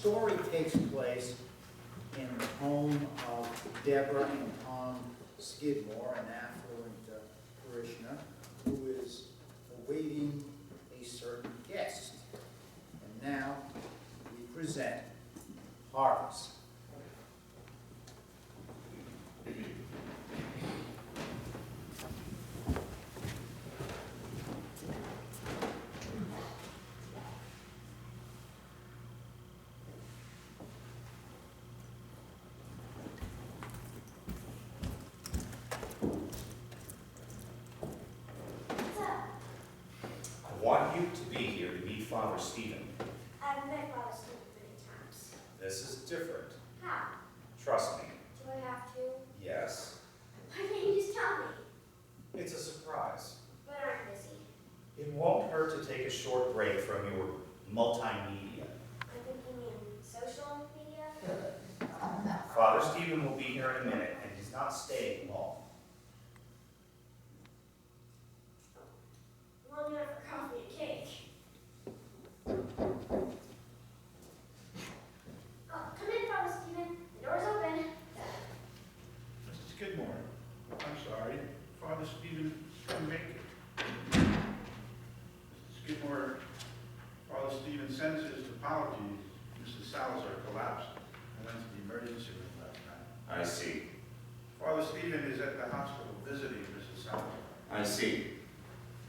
story takes place in the home of Deborah and Tom Skidmore, an affluent parishioner, who is awaiting a certain guest. And now we present Harvest. I want you to be here to meet Father Stephen. I've met Father Stephen many times. This is different. How? Trust me. Do I have to? Yes. Why can't you just tell me? It's a surprise. But I'm busy. It won't hurt to take a short break from your multimedia. I think you mean social media? Father Stephen will be here in a minute, and he's not staying long. Long enough for coffee and cake. Oh, come in, Father Stephen. The door's open. Mrs. Skidmore, I'm sorry. Father Stephen couldn't make it. Mrs. Skidmore, Father Stephen sends his apologies. Mrs. Salazar collapsed and went to the emergency room last night. I see. Father Stephen is at the hospital visiting Mrs. Salazar. I see.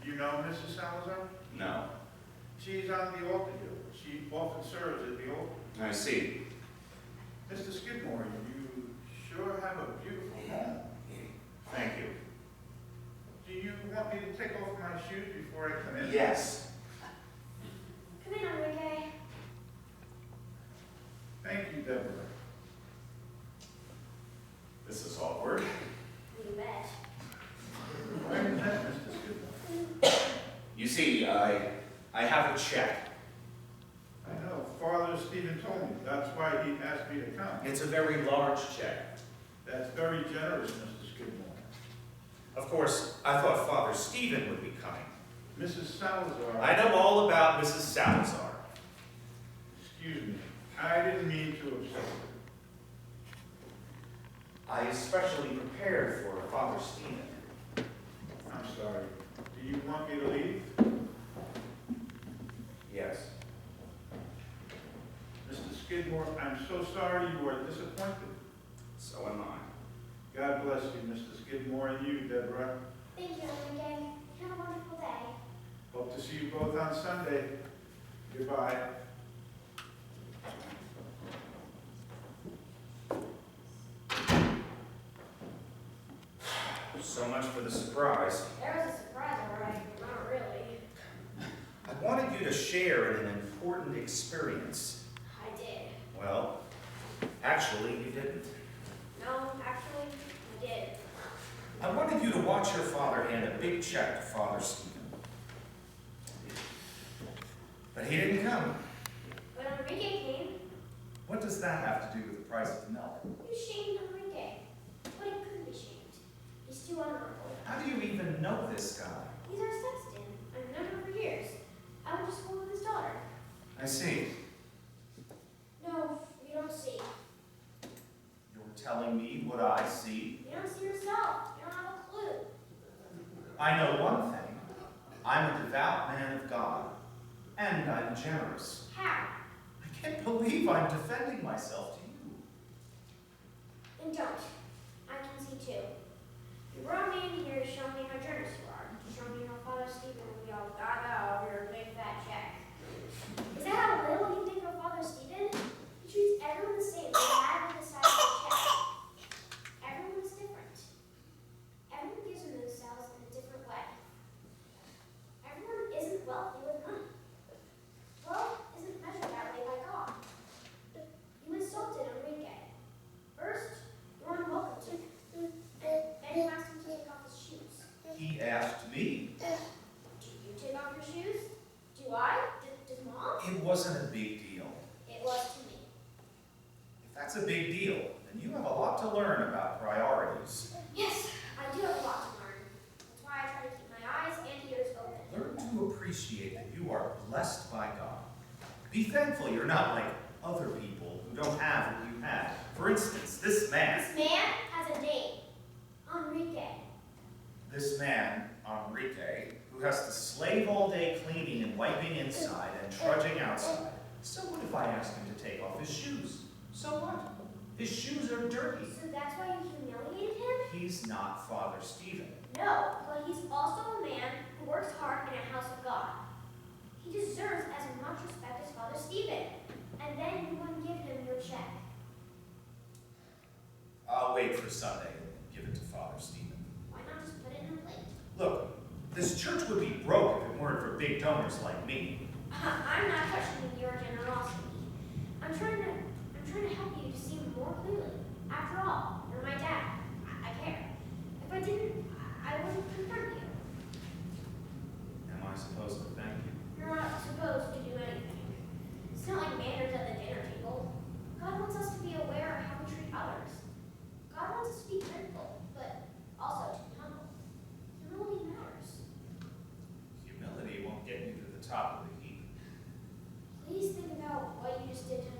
You know Mrs. Salazar? No. She's on the altar here. She often serves at the altar. I see. Mr. Skidmore, you sure have a beautiful home. Thank you. Do you want me to take off my shoes before I come in? Yes. Come in, Enrique. Thank you, Deborah. This is awkward. You bet. Why is that, Mr. Skidmore? You see, I have a check. I know. Father Stephen told me. That's why he asked me to come. It's a very large check. That's very generous, Mr. Skidmore. Of course, I thought Father Stephen would be coming. Mrs. Salazar. I know all about Mrs. Salazar. Excuse me. I didn't mean to upset you. I especially prepared for Father Stephen. I'm sorry. Do you want me to leave? Yes. Mr. Skidmore, I'm so sorry you are disappointed. So am I. God bless you, Mr. Skidmore, and you, Deborah. Thank you, Enrique. Have a wonderful day. Hope to see you both on Sunday. Goodbye. So much for the surprise. There was a surprise, all right, but not really. I wanted you to share in an important experience. I did. Well, actually, you didn't. No, actually, I did. I wanted you to watch your father hand a big check to Father Stephen. But he didn't come. But Enrique came. What does that have to do with the price of milk? You shamed Enrique. But he couldn't be shamed. He's too honorable. How do you even know this guy? He's our sexton. I've known him for years. I went to school with his daughter. I see. No, you don't see. You're telling me what I see. You don't see yourself. You don't have a clue. I know one thing. I'm a devout man of God. And I'm generous. How? I can't believe I'm defending myself to you. Then don't. I can see too. You brought me in here to show me how generous you are. To show me how Father Stephen will be all gaga over your big fat check. Is that how little you think of Father Stephen? He treats everyone the same, no matter the size of the check. Everyone is different. Everyone gives him themselves in a different way. Everyone isn't wealthy with money. Wealth isn't measured that way by God. You insulted Enrique. First, you weren't welcome to. Then you asked him to take off his shoes. He asked me. Do you take off your shoes? Do I? Does Mom? It wasn't a big deal. It was to me. If that's a big deal, then you have a lot to learn about priorities. Yes, I do have a lot to learn. That's why I try to keep my eyes and ears open. Learn to appreciate that you are blessed by God. Be thankful you're not like other people who don't have what you have. For instance, this man. This man has a name. Enrique. This man, Enrique, who has to slave all day cleaning and wiping inside and trudging outside. So what if I ask him to take off his shoes? So what? His shoes are dirty. So that's why you humiliated him? He's not Father Stephen. No, but he's also a man who works hard in a house of God. He deserves as much respect as Father Stephen. And then you wouldn't give him your check. I'll wait for Sunday and give it to Father Stephen. Why not just put it in a plate? Look, this church would be broke if it weren't for big donors like me. I'm not questioning your generosity. I'm trying to help you to see more clearly. After all, you're my dad. I care. If I didn't, I wouldn't confront you. Am I supposed to thank you? You're not supposed to do anything. It's not like manners at the dinner table. God wants us to be aware of how we treat others. God wants us to be critical, but also to be humble. Humility matters. Humility won't get you to the top of the heap. Please think about what you just did to